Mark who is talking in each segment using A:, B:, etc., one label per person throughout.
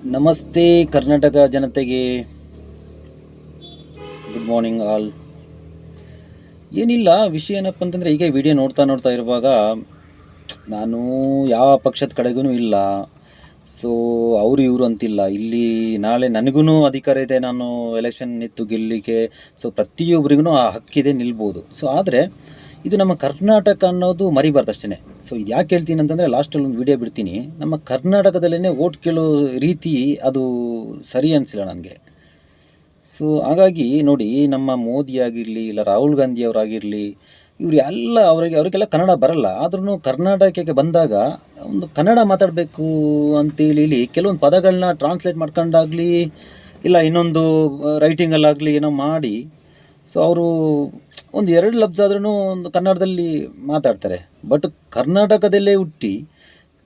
A: ನಮಸ್ತೆ ಕರ್ನಾಟಕ ಜನತೆಗೆ. Good morning all. ಏನಿಲ್ಲ, ವಿಷಯ ಏನಪ್ಪ ಅಂತಂದರೆ, ಈಗ ವಿಡಿಯೋ ನೋಡ್ತಾ ಇರುವಾಗ ನಾನು ಯಾವ ಪಕ್ಷದ ಕಡೆಗೂ ಇಲ್ಲ. ಸೊ ಅವರು ಇವರು ಅಂತಿಲ್ಲ. ಇಲ್ಲಿ ನಾಳೆ ನನಗೂ ಅಧಿಕಾರ ಇದೆ, ನಾನು ಎಲೆಕ್ಷನ್ ನಿಂತು ಗೆಲ್ಲಲಿಕ್ಕೆ. ಸೊ ಪ್ರತಿಯೊಬ್ಬರಿಗೂ ಆ ಹಕ್ಕಿದೆ, ನಿಲ್ಬೋದು. ಸೊ ಆದರೆ ಇದು ನಮ್ಮ ಕರ್ನಾಟಕ ಅನ್ನೋದು ಮರಿಬಾರ್ದು ಅಷ್ಟೇ. ಸೊ ಇದು ಯಾಕೆ ಹೇಳ್ತೀನಿ ಅಂತಂದರೆ, ಲಾಸ್ಟಲ್ಲಿ ಒಂದು ವಿಡಿಯೋ ಬಿಡ್ತೀನಿ. ನಮ್ಮ ಕರ್ನಾಟಕದಲ್ಲೇ ಓಟ್ ಕೇಳೋ ರೀತಿ ಅದು ಸರಿ ಅನಿಸಿಲ್ಲ ನನಗೆ. ಸೊ ಹಾಗಾಗಿ ನೋಡಿ, ನಮ್ಮ ಮೋದಿ ಆಗಿರಲಿ, ಇಲ್ಲ ರಾಹುಲ್ ಗಾಂಧಿ ಅವರಾಗಿರಲಿ, ಇವರು ಎಲ್ಲ ಅವರಿಗೆಲ್ಲ ಕನ್ನಡ ಬರಲ್ಲ. ಆದ್ರೂ ಕರ್ನಾಟಕಕ್ಕೆ ಬಂದಾಗ ಒಂದು ಕನ್ನಡ ಮಾತಾಡಬೇಕು ಅಂತೇಳಿ ಕೆಲವೊಂದು ಪದಗಳನ್ನ ಟ್ರಾನ್ಸ್ಲೇಟ್ ಮಾಡ್ಕೊಂಡಾಗಲಿ, ಇಲ್ಲ ಇನ್ನೊಂದು ರೈಟಿಂಗಲ್ಲಾಗಲಿ ಏನೋ ಮಾಡಿ, ಸೊ ಅವರು ಒಂದು ಎರಡು ಲಫ್ಜ್ ಆದ್ರೂ ಒಂದು ಕನ್ನಡದಲ್ಲಿ ಮಾತಾಡ್ತಾರೆ. ಬಟ್ ಕರ್ನಾಟಕದಲ್ಲೇ ಹುಟ್ಟಿ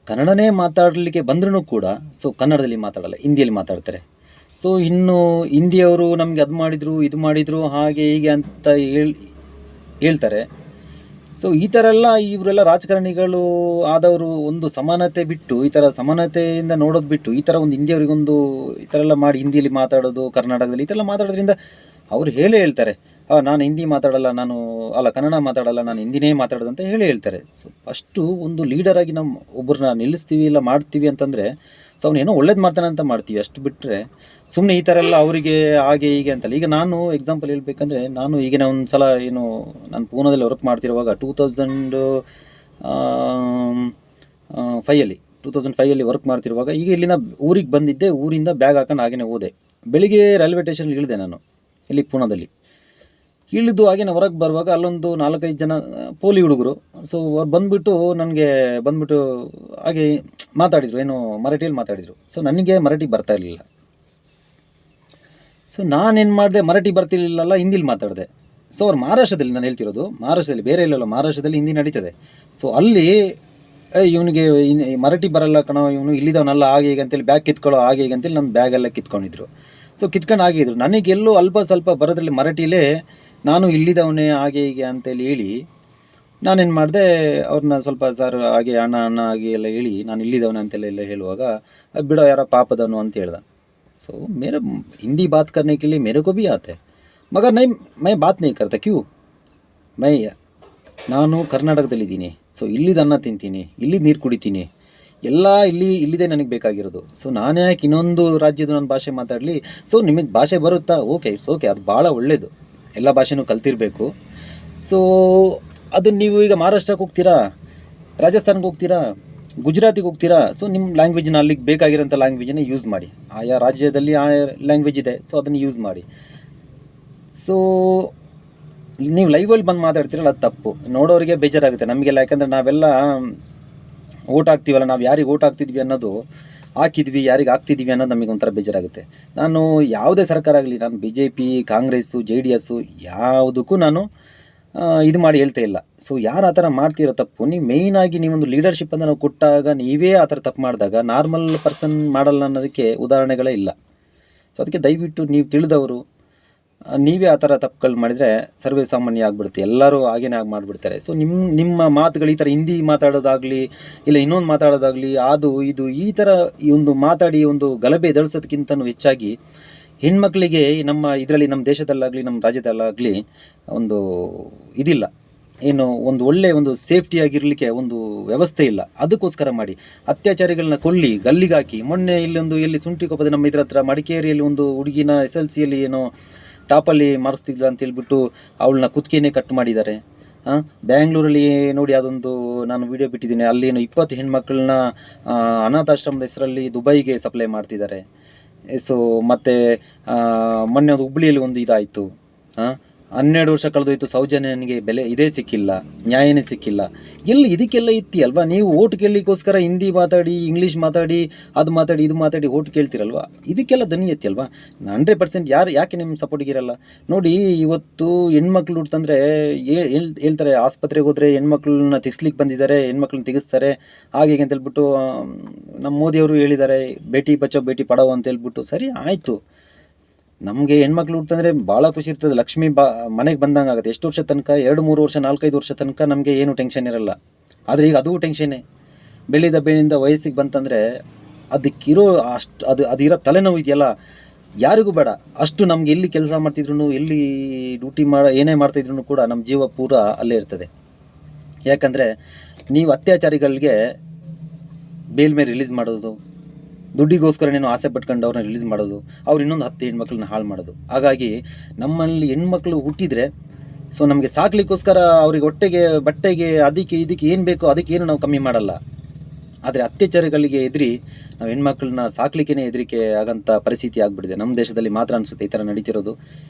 A: ಕನ್ನಡನೇ ಮಾತಾಡಲಿಕ್ಕೆ ಬಂದ್ರೂ ಕೂಡ ಸೊ ಕನ್ನಡದಲ್ಲಿ ಮಾತಾಡಲ್ಲ, ಹಿಂದಿಯಲ್ಲಿ ಮಾತಾಡ್ತಾರೆ. ಸೊ ಇನ್ನು ಹಿಂದಿಯವರು ನಮಗೆ ಅದು ಮಾಡಿದರು, ಇದು ಮಾಡಿದರು, ಹಾಗೆ ಹೀಗೆ ಅಂತ ಹೇಳ್ತಾರೆ. ಸೊ ಈ ಥರ ಎಲ್ಲ ಇವರೆಲ್ಲ ರಾಜಕಾರಣಿಗಳು ಆದವರು ಒಂದು ಸಮಾನತೆ ಬಿಟ್ಟು, ಈ ಥರ ಸಮಾನತೆಯಿಂದ ನೋಡೋದು ಬಿಟ್ಟು, ಈ ಥರ ಒಂದು ಹಿಂದಿಯವರಿಗೊಂದು ಈ ಥರ ಎಲ್ಲ ಮಾಡಿ ಹಿಂದಿಯಲ್ಲಿ ಮಾತಾಡೋದು, ಕರ್ನಾಟಕದಲ್ಲಿ ಈ ಥರ ಎಲ್ಲ ಮಾತಾಡೋದ್ರಿಂದ ಅವ್ರು ಹೇಳ್ತಾರೆ, ನಾನು ಹಿಂದಿ ಮಾತಾಡಲ್ಲ, ನಾನು ಕನ್ನಡ ಮಾತಾಡಲ್ಲ, ನಾನು ಹಿಂದಿನೇ ಮಾತಾಡೋದು ಅಂತ ಹೇಳ್ತಾರೆ. ಸೊ ಫಸ್ಟು ಒಂದು ಲೀಡರಾಗಿ ನಾವು ಒಬ್ಬರನ್ನ ನಿಲ್ಲಿಸ್ತೀವಿ, ಇಲ್ಲ ಮಾಡ್ತೀವಿ ಅಂತಂದರೆ, ಸೊ ಅವನು ಏನೋ ಒಳ್ಳೇದು ಮಾಡ್ತಾನೆ ಅಂತ ಮಾಡ್ತೀವಿ. ಅಷ್ಟು ಬಿಟ್ಟರೆ ಸುಮ್ಮನೆ ಈ ಥರ ಎಲ್ಲ ಅವರಿಗೆ ಹಾಗೆ ಹೀಗೆ ಅಂತಲ್ಲ. ಈಗ ನಾನು ಎಕ್ಸಾಂಪಲ್ ಹೇಳ್ಬೇಕಂದ್ರೆ, ನಾನು ಈಗಿನ ಒಂದು ಸಲ ನಾನು ಪೂನಾದಲ್ಲಿ ವರ್ಕ್ ಮಾಡ್ತಿರುವಾಗ 2005 ವರ್ಕ್ ಮಾಡ್ತಿರುವಾಗ, ಈಗ ಇಲ್ಲಿಂದ ಊರಿಗೆ ಬಂದಿದ್ದೆ. ಊರಿಂದ ಬ್ಯಾಗ್ ಹಾಕೊಂಡು ಹಾಗೇ ಹೋದೆ. ಬೆಳಿಗ್ಗೆ ರೈಲ್ವೆ ಸ್ಟೇಷನ್ಗೆ ಇಳಿದೆ ನಾನು, ಇಲ್ಲಿ ಪೂನಾದಲ್ಲಿ. ಇಳಿದು ಹಾಗೆ ಹೊರಗೆ ಬರುವಾಗ ಅಲ್ಲೊಂದು 4-5 ಜನ ಪೋಲಿ ಹುಡುಗರು. ಸೊ ಅವ್ರು ಬಂದುಬಿಟ್ಟು ಹಾಗೆ ಮಾತಾಡಿದರು, ಮರಾಠಿಯಲ್ಲಿ ಮಾತಾಡಿದರು. ಸೊ ನನಗೆ ಮರಾಠಿ ಬರ್ತಾ ಇರಲಿಲ್ಲ. ಸೊ ನಾನೇನು ಮಾಡಿದೆ, ಮರಾಠಿ ಬರ್ತಿರ್ಲಿಲ್ಲಲ್ಲ, ಹಿಂದಿಲಿ ಮಾತಾಡಿದೆ. ಸೊ ಅವ್ರು ಮಹಾರಾಷ್ಟ್ರದಲ್ಲಿ, ನಾನು ಹೇಳ್ತಿರೋದು ಮಹಾರಾಷ್ಟ್ರದಲ್ಲಿ, ಬೇರೆ ಇಲ್ಲಲ್ಲ, ಮಹಾರಾಷ್ಟ್ರದಲ್ಲಿ ಹಿಂದಿ ನಡೀತದೆ. ಸೊ ಅಲ್ಲಿ ಇವನಿಗೆ ಮರಾಠಿ ಬರಲ್ಲ ಕಣೋ, ಇವನು ಇಲ್ಲಿದವನಲ್ಲ, ಹಾಗೆ ಹೀಗೆ ಅಂತೇಳಿ ಬ್ಯಾಗ್ ಕಿತ್ಕೊಳ್ಳೋ, ಹಾಗೆ ಹೀಗೆ ಅಂತೇಳಿ ನನ್ನ ಬ್ಯಾಗೆಲ್ಲ ಕಿತ್ಕೊಂಡಿದ್ರು. ಸೊ ಕಿತ್ಕೊಂಡು ಆಗಿದ್ರು. ನನಗೆಲ್ಲೋ ಅಲ್ಪ ಸ್ವಲ್ಪ ಬರೋದ್ರಲ್ಲಿ ಮರಾಠಿಲೇ ನಾನು ಇಲ್ಲಿದವನೇ ಹಾಗೆ ಹೀಗೆ ಅಂತೇಳಿ ಹೇಳಿ, ನಾನೇನು ಮಾಡಿದೆ, ಅವ್ರನ್ನ ಸ್ವಲ್ಪ ಸರ್ ಹಾಗೆ ಅಣ್ಣ ಹಾಗೆ ಎಲ್ಲ ಹೇಳಿ, ನಾನು ಇಲ್ಲಿದವನೇ ಅಂತೆಲ್ಲ ಹೇಳುವಾಗ, ಬಿಡೋ ಯಾರೋ ಪಾಪದವನು ಅಂತ ಹೇಳ್ದ. ಸೊ ಮೇರೆ ಹಿಂದಿ ಬಾತ್ ಕರ್ನೆ ಕೆ ಲಿಯೆ ಮೇರೆ ಕೋ ಭಿ ಆತೆ, ಮಗರ್ ನೈ ಮೈ ಬಾತ್ ನೈ ಕರ್ತಾ. ಕ್ಯೂ ನಾನು ಕರ್ನಾಟಕದಲ್ಲಿದ್ದೀನಿ. ಸೊ ಇಲ್ಲಿದ ಅನ್ನ ತಿಂತೀನಿ, ಇಲ್ಲಿ ನೀರು ಕುಡಿತೀನಿ, ಎಲ್ಲ ಇಲ್ಲಿದೆ ನನಗೆ ಬೇಕಾಗಿರೋದು. ಸೊ ನಾನು ಯಾಕೆ ಇನ್ನೊಂದು ರಾಜ್ಯದ ನನ್ನ ಭಾಷೆ ಮಾತಾಡಲಿ? ಸೊ ನಿಮಗೆ ಭಾಷೆ ಬರುತ್ತಾ? ಓಕೆ, ಇಟ್ಸ್ ಓಕೆ, ಅದು ಭಾಳ ಒಳ್ಳೆಯದು. ಎಲ್ಲ ಭಾಷೆನೂ ಕಲ್ತಿರಬೇಕು. ಸೊ ಅದು ನೀವು ಈಗ ಮಹಾರಾಷ್ಟ್ರಕ್ಕೆ ಹೋಗ್ತೀರಾ, ರಾಜಸ್ಥಾನ್ಗೆ ಹೋಗ್ತೀರಾ, ಗುಜರಾತಿಗೆ ಹೋಗ್ತೀರಾ, ಸೊ ನಿಮ್ಮ ಲ್ಯಾಂಗ್ವೇಜ್ನ ಅಲ್ಲಿಗೆ ಬೇಕಾಗಿರೋಂಥ ಲ್ಯಾಂಗ್ವೇಜನ್ನೇ ಯೂಸ್ ಮಾಡಿ. ಆಯಾ ರಾಜ್ಯದಲ್ಲಿ ಆಯಾ ಲ್ಯಾಂಗ್ವೇಜ್ ಇದೆ, ಸೊ ಅದನ್ನು ಯೂಸ್ ಮಾಡಿ. ಸೊ ನೀವು ಲೈವಲ್ಲಿ ಬಂದು ಮಾತಾಡ್ತೀರಲ್ಲ, ಅದು ತಪ್ಪು. ನೋಡೋರಿಗೆ ಬೇಜಾರಾಗುತ್ತೆ, ನಮಗೆಲ್ಲ. ಯಾಕಂದರೆ ನಾವೆಲ್ಲ ಓಟ್ ಹಾಕ್ತೀವಲ್ಲ, ನಾವು ಯಾರಿಗೆ ಓಟ್ ಹಾಕ್ತಿದ್ವಿ ಅನ್ನೋದು, ಹಾಕಿದ್ವಿ ಯಾರಿಗೆ ಆಗ್ತಿದ್ವಿ ಅನ್ನೋದು ನಮಗೆ ಒಂಥರ ಬೇಜಾರಾಗುತ್ತೆ. ನಾನು ಯಾವುದೇ ಸರ್ಕಾರ ಆಗಲಿ, ನಾನು BJP, ಕಾಂಗ್ರೆಸ್ಸು, JDS ಯಾವುದಕ್ಕೂ ನಾನು ಇದು ಮಾಡಿ ಹೇಳ್ತಾ ಇಲ್ಲ. ಸೊ ಯಾರು ಆ ಥರ ಮಾಡ್ತಿರೋ ತಪ್ಪು, ನೀವು ಮೇಯ್ನಾಗಿ ನೀವೊಂದು ಲೀಡರ್ಶಿಪ್ ಅಂತ ನಾವು ಕೊಟ್ಟಾಗ ನೀವೇ ಆ ಥರ ತಪ್ಪು ಮಾಡಿದಾಗ ನಾರ್ಮಲ್ ಪರ್ಸನ್ ಮಾಡಲ್ಲ ಅನ್ನೋದಕ್ಕೆ ಉದಾಹರಣೆಗಳೇ ಇಲ್ಲ. ಸೊ ಅದಕ್ಕೆ ದಯವಿಟ್ಟು ನೀವು ತಿಳಿದವರು ನೀವೇ ಆ ಥರ ತಪ್ಪುಗಳು ಮಾಡಿದರೆ ಸರ್ವೇ ಸಾಮಾನ್ಯ ಆಗಿಬಿಡುತ್ತೆ, ಎಲ್ಲರೂ ಹಾಗೇನೇ ಮಾಡಿಬಿಡ್ತಾರೆ. ಸೊ ನಿಮ್ಮ ಮಾತುಗಳು ಈ ಥರ ಹಿಂದಿ ಮಾತಾಡೋದಾಗಲಿ, ಇಲ್ಲ ಇನ್ನೊಂದು ಮಾತಾಡೋದಾಗಲಿ, ಅದು ಇದು ಈ ಥರ ಈ ಒಂದು ಮಾತಾಡಿ ಒಂದು ಗಲಭೆ ಎದುರಿಸೋದಕ್ಕಿಂತನೂ ಹೆಚ್ಚಾಗಿ ಹೆಣ್ಮಕ್ಳಿಗೆ ನಮ್ಮ ಇದರಲ್ಲಿ, ನಮ್ಮ ದೇಶದಲ್ಲಾಗಲಿ, ನಮ್ಮ ರಾಜ್ಯದಲ್ಲಾಗಲಿ ಒಂದು ಇದಿಲ್ಲ, ಒಂದು ಒಳ್ಳೆಯ ಒಂದು ಸೇಫ್ಟಿಯಾಗಿರಲಿಕ್ಕೆ ಒಂದು ವ್ಯವಸ್ಥೆ ಇಲ್ಲ. ಅದಕ್ಕೋಸ್ಕರ ಮಾಡಿ ಅತ್ಯಾಚಾರಿಗಳನ್ನ ಗಲ್ಲಿಗಾಕಿ. ಮೊನ್ನೆ ಎಲ್ಲಿ ಸುಂಟಿಕೊಪ್ಪದ ನಮ್ಮ ಇದ್ರ ಹತ್ರ ಮಡಿಕೇರಿಯಲ್ಲಿ ಒಂದು ಹುಡುಗಿನ SLCಯಲ್ಲಿ ಟಾಪಲ್ಲಿ ಮಾರಿಸ್ತಿದ್ಲ ಅಂತ ಹೇಳ್ಬಿಟ್ಟು ಅವಳನ್ನ ಕುತ್ತಿಗೆನೇ ಕಟ್ ಮಾಡಿದ್ದಾರೆ. ಬ್ಯಾಂಗ್ಳೂರಲ್ಲಿ ನೋಡಿ, ಅದೊಂದು ನಾನು ವಿಡಿಯೋ ಬಿಟ್ಟಿದ್ದೀನಿ, ಅಲ್ಲಿ 20 ಹೆಣ್ಮಕ್ಳನ್ನ ಅನಾಥಾಶ್ರಮದ ಹೆಸರಲ್ಲಿ ದುಬೈಗೆ ಸಪ್ಲೈ ಮಾಡ್ತಿದ್ದಾರೆ. ಸೊ ಮತ್ತು ಮೊನ್ನೆ ಒಂದು ಹುಬ್ಳಿಯಲ್ಲಿ ಒಂದು ಇದಾಯಿತು. 12 ವರ್ಷ ಕಳೆದೋಯ್ತು, ಸೌಜನ್ಯನಿಗೆ ಬೆಲೆ ಇದೇ ಸಿಕ್ಕಿಲ್ಲ, ನ್ಯಾಯನೇ ಸಿಕ್ಕಿಲ್ಲ. ಇದಕ್ಕೆಲ್ಲ ಇತ್ತಿ ಅಲ್ವಾ? ನೀವು ಓಟ್ ಕೇಳಲಿಕ್ಕೋಸ್ಕರ ಹಿಂದಿ ಮಾತಾಡಿ, ಇಂಗ್ಲೀಷ್ ಮಾತಾಡಿ, ಇದು ಮಾತಾಡಿ ಓಟ್ ಕೇಳ್ತಿರಲ್ವ? ಇದಕ್ಕೆಲ್ಲ ದನಿ ಎತ್ತಿ ಅಲ್ವಾ? 100% ಯಾಕೆ ನಿಮ್ಮ ಸಪೋರ್ಟಿಗಿರಲ್ಲ? ನೋಡಿ, ಇವತ್ತು ಹೆಣ್ಮಕ್ಳು ಹುಟ್ಟಂದರೆ ಹೇಳ್ತಾರೆ, ಆಸ್ಪತ್ರೆಗೆ ಹೋದರೆ ಹೆಣ್ಮಕ್ಳನ್ನ ತೆಗಿಸ್ಲಿಕ್ಕೆ ಬಂದಿದ್ದಾರೆ, ಹೆಣ್ಮಕ್ಳನ್ನ ತೆಗಿಸ್ತಾರೆ, ಹಾಗೆ ಅಂತ ಹೇಳ್ಬಿಟ್ಟು ನಮ್ಮ ಮೋದಿಯವರು ಹೇಳಿದ್ದಾರೆ, ಬೇಟಿ ಬಚಾವ್ ಬೇಟಿ ಪಡಾವೋ ಅಂತ ಹೇಳ್ಬಿಟ್ಟು. ಸರಿ, ಆಯಿತು. ನಮಗೆ ಹೆಣ್ಮಕ್ಳು ಹುಟ್ಟಂದರೆ ಭಾಳ ಖುಷಿ ಇರ್ತದೆ, ಲಕ್ಷ್ಮಿ ಮನೆಗೆ ಬಂದಂಗೆ ಆಗುತ್ತೆ. ಎಷ್ಟು ವರ್ಷ ತನಕ? 2-3 ವರ್ಷ, 4-5 ವರ್ಷ ತನಕ ನಮಗೆ ಏನು ಟೆನ್ಷನ್ ಇರಲ್ಲ. ಆದರೆ ಈಗ ಅದು ಟೆನ್ಷನ್ನೇ. ಬೆಳೆಯಿಂದ ವಯಸ್ಸಿಗೆ ಬಂತಂದರೆ ಅದಕ್ಕಿರೋ ಅಷ್ಟು ಅದಿರೋ ತಲೆನೋವು ಇದೆಯಲ್ಲ ಯಾರಿಗೂ ಬೇಡ. ಅಷ್ಟು ನಮ್ಗೆ ಎಲ್ಲಿ ಕೆಲಸ ಮಾಡ್ತಿದ್ರು, ಎಲ್ಲಿ ಡ್ಯೂಟಿ ಏನೇ ಮಾಡ್ತಾಯಿದ್ರು ಕೂಡ ನಮ್ಮ ಜೀವ ಪೂರ ಅಲ್ಲೇ ಇರ್ತದೆ. ಯಾಕಂದರೆ ನೀವು ಅತ್ಯಾಚಾರಿಗಳಿಗೆ ಬೇಲ್ ಮೇಲೆ ರಿಲೀಸ್ ಮಾಡೋದು, ದುಡ್ಡಿಗೋಸ್ಕರ ನೀನು ಆಸೆ ಪಟ್ಕೊಂಡು ಅವ್ರನ್ನ ರಿಲೀಸ್ ಮಾಡೋದು, ಅವ್ರು ಇನ್ನೊಂದು 10 ಹೆಣ್ಮಕ್ಳನ್ನ ಹಾಳು ಮಾಡೋದು. ಹಾಗಾಗಿ ನಮ್ಮಲ್ಲಿ ಹೆಣ್ಮಕ್ಳು ಹುಟ್ಟಿದರೆ ಸೊ ನಮಗೆ ಸಾಕ್ಲಿಕ್ಕೋಸ್ಕರ ಅವ್ರಿಗೆ ಹೊಟ್ಟೆಗೆ ಬಟ್ಟೆಗೆ ಅದಕ್ಕೆ ಇದಕ್ಕೆ ಏನು ಬೇಕೋ ಅದಕ್ಕೇನು ನಾವು ಕಮ್ಮಿ ಮಾಡಲ್ಲ. ಆದರೆ ಅತ್ಯಾಚಾರಗಳಿಗೆ ಎದುರಿ ನಾವು ಹೆಣ್ಮಕ್ಳನ್ನ ಸಾಕ್ಲಿಕ್ಕೇ ಹೆದರಿಕೆ ಆಗೋಂಥ ಪರಿಸ್ಥಿತಿ ಆಗಿಬಿಟ್ಟಿದೆ. ನಮ್ಮ ದೇಶದಲ್ಲಿ ಮಾತ್ರ ಅನಿಸುತ್ತೆ ಈ ಥರ ನಡೀತಿರೋದು.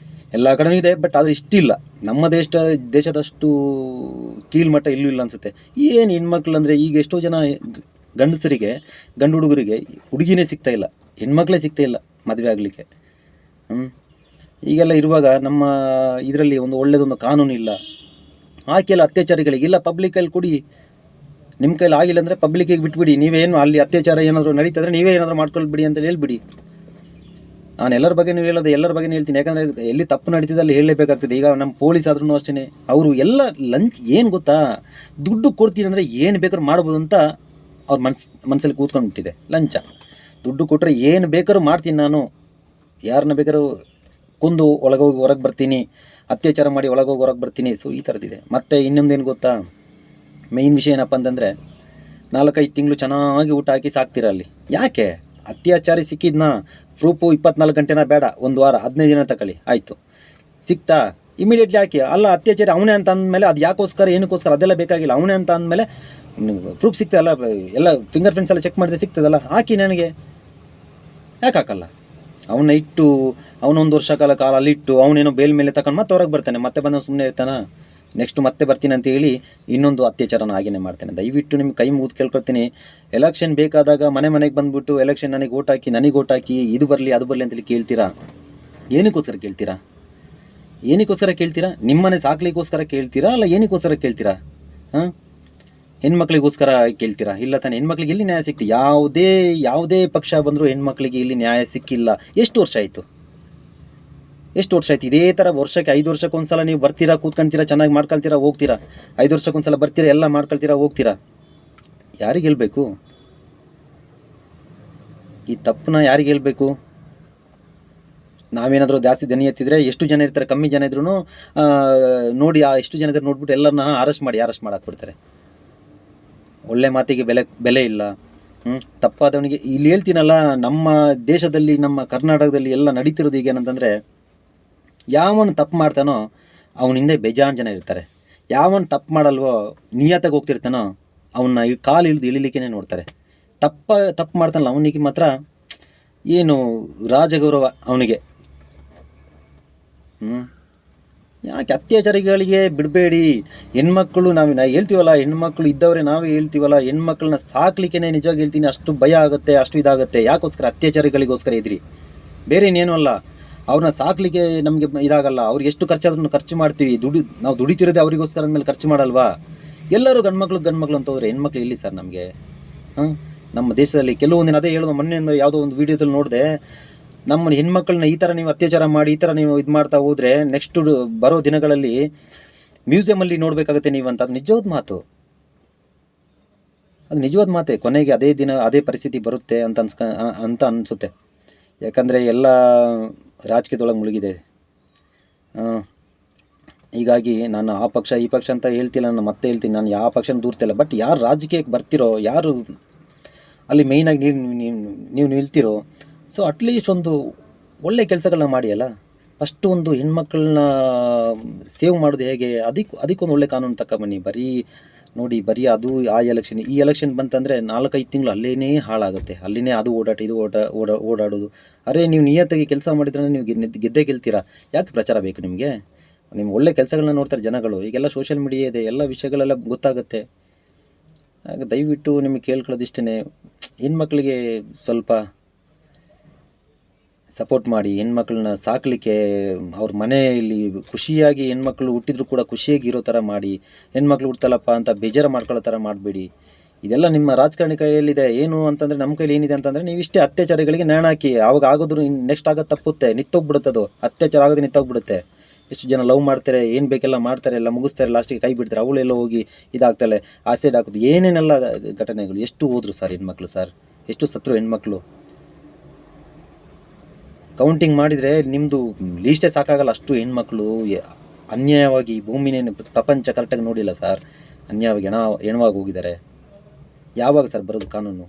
A: ಎಲ್ಲ ಕಡೆನೂ ಇದೆ, ಬಟ್ ಆದರೆ ಇಷ್ಟಿಲ್ಲ. ನಮ್ಮ ದೇಶದಷ್ಟು ಕೀಳ್ಮಟ್ಟ ಇಲ್ಲೂ ಇಲ್ಲ ಅನಿಸುತ್ತೆ. ಏನು ಹೆಣ್ಮಕ್ಳು ಅಂದರೆ ಈಗ ಎಷ್ಟೋ ಜನ ಗಂಡಸರಿಗೆ, ಗಂಡು ಹುಡುಗರಿಗೆ ಹುಡುಗಿನೇ ಸಿಗ್ತಾಯಿಲ್ಲ, ಹೆಣ್ಮಕ್ಳೇ ಸಿಗ್ತಾಯಿಲ್ಲ ಮದುವೆ ಆಗಲಿಕ್ಕೆ. ಈಗೆಲ್ಲ ಇರುವಾಗ ನಮ್ಮ ಇದರಲ್ಲಿ ಒಂದು ಒಳ್ಳೆಯದೊಂದು ಕಾನೂನು ಇಲ್ಲ. ಆಕೆಲ್ಲ ಅತ್ಯಾಚಾರಿಗಳಿಗೆ ಇಲ್ಲ, ಪಬ್ಲಿಕಲ್ಲಿ ಕೊಡಿ, ನಿಮ್ಮ ಕೈಲಿ ಆಗಿಲ್ಲ ಅಂದರೆ ಪಬ್ಲಿಕ್ಕಿಗೆ ಬಿಟ್ಬಿಡಿ. ನೀವೇನು ಅಲ್ಲಿ ಅತ್ಯಾಚಾರ ಏನಾದರೂ ನಡೀತಂದರೆ ನೀವೇ ಏನಾದರೂ ಮಾಡ್ಕೊಳ್ಬಿಡಿ ಅಂತ ಹೇಳ್ಬಿಡಿ. ನಾನು ಎಲ್ಲರ ಬಗ್ಗೆನೂ ಹೇಳೋದು, ಎಲ್ಲರ ಬಗ್ಗೆನೂ ಹೇಳ್ತೀನಿ. ಯಾಕಂದರೆ ಎಲ್ಲಿ ತಪ್ಪು ನಡೀತಿದೆ ಅಲ್ಲಿ ಹೇಳಲೇಬೇಕಾಗ್ತದೆ. ಈಗ ನಮ್ಮ ಪೊಲೀಸ್ ಆದ್ರೂ ಅಷ್ಟೇ, ಅವರು ಎಲ್ಲ ಲಂಚ್ ಏನು ಗೊತ್ತಾ, ದುಡ್ಡು ಕೊಡ್ತೀನಿ ಅಂದರೆ ಏನು ಬೇಕಾದ್ರೂ ಮಾಡ್ಬೋದು ಅಂತ ಅವ್ರ ಮನಸ್ಸಲ್ಲಿ ಕೂತ್ಕೊಂಡ್ಬಿಟ್ಟಿದೆ. ಲಂಚ ದುಡ್ಡು ಕೊಟ್ಟರೆ ಏನು ಬೇಕಾದ್ರೂ ಮಾಡ್ತೀನಿ, ನಾನು ಯಾರನ್ನ ಬೇಕಾದ್ರೂ ಕೊಂದು ಒಳಗೋಗಿ ಹೊರಗೆ ಬರ್ತೀನಿ, ಅತ್ಯಾಚಾರ ಮಾಡಿ ಒಳಗೋಗಿ ಹೊರಗೆ ಬರ್ತೀನಿ. ಸೊ ಈ ಥರದ್ದಿದೆ. ಮತ್ತು ಇನ್ನೊಂದೇನು ಗೊತ್ತಾ, ಮೇಯ್ನ್ ವಿಷಯ ಏನಪ್ಪ ಅಂತಂದರೆ 4-5 ತಿಂಗಳು ಚೆನ್ನಾಗಿ ಊಟ ಹಾಕಿ ಸಾಕ್ತೀರ ಅಲ್ಲಿ. ಯಾಕೆ? ಅತ್ಯಾಚಾರಿ ಸಿಕ್ಕಿದ್ನಾ ಪ್ರೂಫು 24 ಗಂಟೆನ ಬೇಡ, 1 ವಾರ 15 ದಿನ ತಗೊಳ್ಳಿ, ಆಯಿತು. ಸಿಕ್ತಾ ಇಮಿಡಿಯೇಟ್ಲಿ ಹಾಕಿ. ಅಲ್ಲ ಅತ್ಯಾಚಾರಿ ಅವನೇ ಅಂತ ಅಂದಮೇಲೆ ಅದು ಯಾಕೋಸ್ಕರ ಏನಕ್ಕೋಸ್ಕರ ಅದೆಲ್ಲ ಬೇಕಾಗಿಲ್ಲ. ಅವನೇ ಅಂತ ಅಂದಮೇಲೆ ಪ್ರೂಫ್ ಸಿಗ್ತದಲ್ಲ, ಎಲ್ಲ ಫಿಂಗರ್ ಪ್ರಿಂಟ್ಸ್ ಎಲ್ಲ ಚೆಕ್ ಮಾಡಿದ್ರೆ ಸಿಗ್ತದಲ್ಲ, ಹಾಕಿ. ನನಗೆ ಯಾಕೆ ಹಾಕಲ್ಲ? ಅವನ್ನ ಇಟ್ಟು ಅವನೊಂದು ವರ್ಷ ಕಾಲ ಅಲ್ಲಿಟ್ಟು ಅವನೇನೋ ಬೇಲ್ ಮೇಲೆ ತಗೊಂಡು ಮತ್ತೆ ಹೊರಗೆ ಬರ್ತಾನೆ, ಮತ್ತೆ ಬಂದ ಸುಮ್ಮನೆ ಇರ್ತಾನ. ನೆಕ್ಸ್ಟ್ ಮತ್ತೆ ಬರ್ತೀನಿ ಅಂತ ಹೇಳಿ ಇನ್ನೊಂದು ಅತ್ಯಾಚಾರನ ಹಾಗೇನೆ ಮಾಡ್ತಾನೆ. ದಯವಿಟ್ಟು ನಿಮ್ಗೆ ಕೈ ಮುಗಿದು ಕೇಳ್ಕೊಳ್ತೀನಿ, ಎಲೆಕ್ಷನ್ ಬೇಕಾದಾಗ ಮನೆಗೆ ಬಂದುಬಿಟ್ಟು ಎಲೆಕ್ಷನ್ ನನಗೆ ಓಟ್ ಹಾಕಿ ಇದು ಬರಲಿ ಅದು ಬರಲಿ ಅಂತೇಳಿ ಕೇಳ್ತೀರಾ. ಏನಕ್ಕೋಸ್ಕರ ಕೇಳ್ತೀರಾ? ನಿಮ್ಮನೆ ಸಾಕ್ಲಿಕ್ಕೋಸ್ಕರ ಕೇಳ್ತೀರಾ? ಅಲ್ಲ ಏನಕ್ಕೋಸ್ಕರ ಕೇಳ್ತೀರಾ? ಹೆಣ್ಮಕ್ಳಿಗೋಸ್ಕರ ಕೇಳ್ತೀರಾ? ಇಲ್ಲ ತಾನೆ. ಹೆಣ್ಮಕ್ಳಿಗೆ ಎಲ್ಲಿ ನ್ಯಾಯ ಸಿಕ್ತಿ? ಯಾವುದೇ ಪಕ್ಷ ಬಂದರೂ ಹೆಣ್ಮಕ್ಳಿಗೆ ಇಲ್ಲಿ ನ್ಯಾಯ ಸಿಕ್ಕಿಲ್ಲ. ಎಷ್ಟು ವರ್ಷ ಆಯಿತು? ಇದೇ ಥರ ವರ್ಷಕ್ಕೆ 5 ವರ್ಷಕ್ಕೊಂದ್ಸಲ ನೀವು ಬರ್ತೀರಾ, ಕೂತ್ಕೊಂತೀರಾ, ಚೆನ್ನಾಗಿ ಮಾಡ್ಕೊಳ್ತೀರಾ, ಹೋಗ್ತೀರಾ. 5 ವರ್ಷಕ್ಕೊಂದ್ಸಲ ಬರ್ತೀರಾ, ಎಲ್ಲ ಮಾಡ್ಕೊಳ್ತೀರಾ, ಹೋಗ್ತೀರಾ. ಯಾರಿಗೆ ಹೇಳಬೇಕು ಈ ತಪ್ಪನ್ನ? ಯಾರಿಗೆ ಹೇಳಬೇಕು? ನಾವೇನಾದರೂ ಜಾಸ್ತಿ ದನಿ ಎತ್ತಿದ್ರೆ ಎಷ್ಟು ಜನ ಇರ್ತಾರೆ, ಕಮ್ಮಿ ಜನ ಇದ್ರೂ ನೋಡಿ, ಎಷ್ಟು ಜನ ಇದ್ರೆ ನೋಡ್ಬಿಟ್ಟು ಎಲ್ಲರನ್ನ ಅರೆಸ್ಟ್ ಮಾಡಾಕ್ಬಿಡ್ತಾರೆ. ಒಳ್ಳೆ ಮಾತಿಗೆ ಬೆಲೆ ಇಲ್ಲ. ತಪ್ಪಾದವನಿಗೆ ಇಲ್ಲಿ ಹೇಳ್ತೀನಲ್ಲ, ನಮ್ಮ ದೇಶದಲ್ಲಿ, ನಮ್ಮ ಕರ್ನಾಟಕದಲ್ಲಿ ಎಲ್ಲ ನಡೀತಿರೋದು ಈಗ ಏನಂತಂದರೆ, ಯಾವನು ತಪ್ಪು ಮಾಡ್ತಾನೋ ಅವನ ಹಿಂದೆ ಬೇಜಾನ್ ಜನ ಇರ್ತಾರೆ. ಯಾವನು ತಪ್ಪು ಮಾಡಲ್ವೋ, ನಿಯತ್ತಾಗಿ ಹೋಗ್ತಿರ್ತಾನೋ ಅವನ್ನ ಕಾಲು ಇಳಿಲಿಕ್ಕೇ ನೋಡ್ತಾರೆ. ತಪ್ಪು ಮಾಡ್ತಾನಲ್ಲ ಅವನಿಗೆ ಮಾತ್ರ ಏನು ರಾಜಗೌರವ ಅವನಿಗೆ. ಯಾಕೆ ಅತ್ಯಾಚಾರಿಗಳಿಗೆ ಬಿಡಬೇಡಿ. ಹೆಣ್ಮಕ್ಳು ನಾವು ಹೇಳ್ತೀವಲ್ಲ, ಹೆಣ್ಮಕ್ಳು ಇದ್ದವರೇ ನಾವೇ ಹೇಳ್ತೀವಲ್ಲ, ಹೆಣ್ಮಕ್ಳನ್ನ ಸಾಕ್ಲಿಕ್ಕೇ ನಿಜವಾಗಿ ಹೇಳ್ತೀನಿ ಅಷ್ಟು ಭಯ ಆಗುತ್ತೆ, ಅಷ್ಟು ಇದಾಗುತ್ತೆ. ಯಾಕೋಸ್ಕರ? ಅತ್ಯಾಚಾರಿಗಳಿಗೋಸ್ಕರ ಇದ್ರಿ, ಬೇರೆ ಇನ್ನೇನು ಅಲ್ಲ. ಅವ್ರನ್ನ ಸಾಕ್ಲಿಕ್ಕೆ ನಮಗೆ ಇದಾಗಲ್ಲ. ಅವ್ರಿಗೆ ಎಷ್ಟು ಖರ್ಚಾದ್ರೂ ಖರ್ಚು ಮಾಡ್ತೀವಿ. ನಾವು ದುಡಿತಿರೋದೇ ಅವರಿಗೋಸ್ಕರ ಅಂದಮೇಲೆ ಖರ್ಚು ಮಾಡಲ್ವಾ? ಎಲ್ಲರೂ ಗಂಡ್ಮಕ್ಳು ಅಂತ ಹೋದ್ರೆ ಹೆಣ್ಮಕ್ಳು ಎಲ್ಲಿ ಸರ್ ನಮಗೆ? ನಮ್ಮ ದೇಶದಲ್ಲಿ ಕೆಲವೊಂದಿನ ಅದೇ ಹೇಳೋದು. ಮೊನ್ನೆ ಯಾವುದೋ ಒಂದು ವೀಡಿಯೋದಲ್ಲಿ ನೋಡಿದೆ, ನಮ್ಮ ಹೆಣ್ಮಕ್ಳನ್ನ ಈ ಥರ ನೀವು ಅತ್ಯಾಚಾರ ಮಾಡಿ ಈ ಥರ ನೀವು ಇದು ಮಾಡ್ತಾ ಹೋದರೆ ನೆಕ್ಸ್ಟ್ ಬರೋ ದಿನಗಳಲ್ಲಿ ಮ್ಯೂಸಿಯಮಲ್ಲಿ ನೋಡಬೇಕಾಗುತ್ತೆ ನೀವು ಅಂತ. ಅದು ನಿಜವಾದ ಮಾತೆ. ಕೊನೆಗೆ ಅದೇ ಪರಿಸ್ಥಿತಿ ಬರುತ್ತೆ ಅಂತ ಅನಿಸುತ್ತೆ. ಯಾಕಂದರೆ ಎಲ್ಲ ರಾಜಕೀಯದೊಳಗೆ ಮುಳುಗಿದೆ. ಹೀಗಾಗಿ ನಾನು ಆ ಪಕ್ಷ ಈ ಪಕ್ಷ ಅಂತ ಹೇಳ್ತಿಲ್ಲ, ನಾನು ಮತ್ತೆ ಹೇಳ್ತೀನಿ, ನಾನು ಯಾವ ಪಕ್ಷನ ದೂರ್ತಿಲ್ಲ. ಬಟ್ ಯಾರು ರಾಜಕೀಯಕ್ಕೆ ಬರ್ತಿರೋ, ಯಾರು ಅಲ್ಲಿ ಮೇಯ್ನಾಗಿ ನೀವು ನಿಲ್ತಿರೋ, ಸೊ ಅಟ್ಲೀಸ್ಟ್ ಒಂದು ಒಳ್ಳೆ ಕೆಲಸಗಳನ್ನ ಮಾಡಿ ಅಲ್ಲ. ಫಸ್ಟು ಒಂದು ಹೆಣ್ಮಕ್ಳನ್ನ ಸೇವ್ ಮಾಡೋದು ಹೇಗೆ, ಅದಕ್ಕೊಂದು ಒಳ್ಳೆ ಕಾನೂನು ತಗೊಬನ್ನಿ. ಬರೀ ಅದು ಈ ಎಲೆಕ್ಷನ್ ಬಂತಂದರೆ 4-5 ತಿಂಗಳು ಅಲ್ಲೇ ಹಾಳಾಗುತ್ತೆ. ಅಲ್ಲಿನೇ ಅದು ಓಡಾಟ ಇದು ಓಡಾಡೋದು. ಅರೆ ನೀವು ನಿಯತ್ತಾಗಿ ಕೆಲಸ ಮಾಡಿದ್ರೆ ನೀವು ಗೆದ್ದೇ ಗೆಲ್ತೀರಾ. ಯಾಕೆ ಪ್ರಚಾರ ಬೇಕು ನಿಮಗೆ? ನಿಮ್ಮ ಒಳ್ಳೆ ಕೆಲಸಗಳನ್ನ ನೋಡ್ತಾರೆ ಜನಗಳು. ಈಗೆಲ್ಲ ಸೋಷಿಯಲ್ ಮೀಡಿಯಾ ಇದೆ, ಎಲ್ಲ ವಿಷಯಗಳೆಲ್ಲ ಗೊತ್ತಾಗುತ್ತೆ. ಹಾಗೆ ದಯವಿಟ್ಟು ನಿಮಗೆ ಕೇಳ್ಕೊಳ್ಳೋದಿಷ್ಟೇ, ಹೆಣ್ಮಕ್ಳಿಗೆ ಸ್ವಲ್ಪ ಸಪೋರ್ಟ್ ಮಾಡಿ. ಹೆಣ್ಮಕ್ಳನ್ನ ಸಾಕಲಿಕ್ಕೆ ಅವ್ರ ಮನೆಯಲ್ಲಿ ಖುಷಿಯಾಗಿ ಹೆಣ್ಮಕ್ಳು ಹುಟ್ಟಿದ್ರು ಕೂಡ ಖುಷಿಯಾಗಿ ಇರೋ ಥರ ಮಾಡಿ. ಹೆಣ್ಮಕ್ಳು ಹುಡ್ತಲ್ಲಪ್ಪ ಅಂತ ಬೇಜಾರು ಮಾಡ್ಕೊಳ್ಳೋ ಥರ ಮಾಡಬೇಡಿ. ಇದೆಲ್ಲ ನಿಮ್ಮ ರಾಜಕಾರಣಿ ಕೈಯಲ್ಲಿದೆ. ಏನು ಅಂತಂದರೆ ನಮ್ಮ ಕೈಲಿ ಏನಿದೆ ಅಂತಂದರೆ, ನೀವಿಷ್ಟೇ ಅತ್ಯಾಚಾರಿಗಳಿಗೆ ನೇಣು ಹಾಕಿ, ಆವಾಗ ಆಗೋದ್ರು ನೆಕ್ಸ್ಟ್ ಆಗೋದು ತಪ್ಪುತ್ತೆ, ನಿಂತೋಗ್ಬಿಡುತ್ತದು. ಅತ್ಯಾಚಾರ ಆಗೋದು ನಿಂತೋಗ್ಬಿಡುತ್ತೆ. ಎಷ್ಟು ಜನ ಲವ್ ಮಾಡ್ತಾರೆ, ಏನು ಬೇಕೆಲ್ಲ ಮಾಡ್ತಾರೆ, ಎಲ್ಲ ಮುಗಿಸ್ತಾರೆ, ಲಾಸ್ಟಿಗೆ ಕೈ ಬಿಡ್ತಾರೆ. ಅವಳೆಲ್ಲ ಹೋಗಿ ಇದಾಗ್ತಾಳೆ, ಆಸಿಡ್ ಹಾಕೋದು, ಏನೇನೆಲ್ಲ ಘಟನೆಗಳು ಎಷ್ಟು ಹೋದ್ರು ಸರ್ ಹೆಣ್ಮಕ್ಳು ಸರ್. ಎಷ್ಟು ಸತ್ರು ಹೆಣ್ಮಕ್ಳು ಕೌಂಟಿಂಗ್ ಮಾಡಿದರೆ ನಿಮ್ಮದು ಲೀಸ್ಟೇ ಸಾಕಾಗಲ್ಲ. ಅಷ್ಟು ಹೆಣ್ಮಕ್ಳು ಅನ್ಯಾಯವಾಗಿ ಈ ಭೂಮಿನೇ ಪ್ರಪಂಚ ಕರೆಕ್ಟಾಗಿ ನೋಡಿಲ್ಲ ಸರ್, ಅನ್ಯಾಯವಾಗಿ ಹೆಣವಾಗಿ ಹೋಗಿದ್ದಾರೆ. ಯಾವಾಗ ಸರ್ ಬರೋದು ಕಾನೂನು?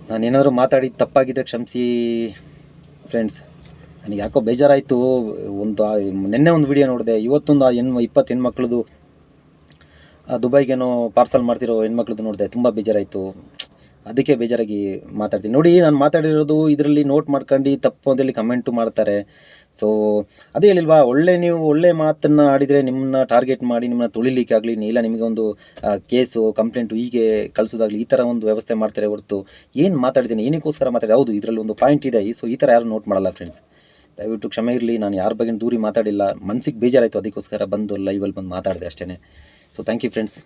A: ನಾನೇನಾದರೂ ಮಾತಾಡಿ ತಪ್ಪಾಗಿದ್ದರೆ ಕ್ಷಮಿಸಿ ಫ್ರೆಂಡ್ಸ್. ನನಗೆ ಯಾಕೋ ಬೇಜಾರಾಯಿತು. ನಿನ್ನೆ ಒಂದು ವಿಡಿಯೋ ನೋಡಿದೆ, ಇವತ್ತೊಂದು 20 ಹೆಣ್ಮಕ್ಳದು ದುಬೈಗೇನೋ ಪಾರ್ಸಲ್ ಮಾಡ್ತಿರೋ ಹೆಣ್ಮಕ್ಳದ್ದು ನೋಡಿದೆ, ತುಂಬ ಬೇಜಾರಾಯಿತು. ಅದಕ್ಕೆ ಬೇಜಾರಾಗಿ ಮಾತಾಡ್ತೀನಿ. ನೋಡಿ, ನಾನು ಮಾತಾಡಿರೋದು ಇದರಲ್ಲಿ ನೋಟ್ ಮಾಡ್ಕೊಂಡು ತಪ್ಪು ಅಂತೇಳಿ ಕಮೆಂಟು ಮಾಡ್ತಾರೆ. ಸೊ ಅದೇ ಹೇಳಿಲ್ವಾ, ನೀವು ಒಳ್ಳೆ ಮಾತನ್ನು ಆಡಿದರೆ ನಿಮ್ಮನ್ನ ಟಾರ್ಗೆಟ್ ಮಾಡಿ ನಿಮ್ಮನ್ನ ತುಳಿಲಿಕ್ಕಾಗಲಿ, ಇಲ್ಲ ನಿಮಗೆ ಒಂದು ಕೇಸು ಕಂಪ್ಲೇಂಟು ಹೀಗೆ ಕಳಿಸೋದಾಗಲಿ, ಈ ಥರ ಒಂದು ವ್ಯವಸ್ಥೆ ಮಾಡ್ತಾರೆ ಹೊರತು ಏನು ಮಾತಾಡಿದ್ದೀನಿ, ಏನಕ್ಕೋಸ್ಕರ ಮಾತಾಡಿ. ಹೌದು, ಇದರಲ್ಲಿ ಒಂದು ಪಾಯಿಂಟ್ ಇದೆ. ಸೊ ಈ ಥರ ಯಾರು ನೋಟ್ ಮಾಡಲ್ಲ ಫ್ರೆಂಡ್ಸ್, ದಯವಿಟ್ಟು ಕ್ಷಮೆ ಇರಲಿ. ನಾನು ಯಾರ ಬಗ್ಗೆ ದೂರಿ ಮಾತಾಡಿಲ್ಲ, ಮನಸ್ಸಿಗೆ ಬೇಜಾರಾಯಿತು, ಅದಕ್ಕೋಸ್ಕರ ಬಂದು ಲೈವಲ್ಲಿ ಬಂದು ಮಾತಾಡಿದೆ ಅಷ್ಟೇ. So thank you friends.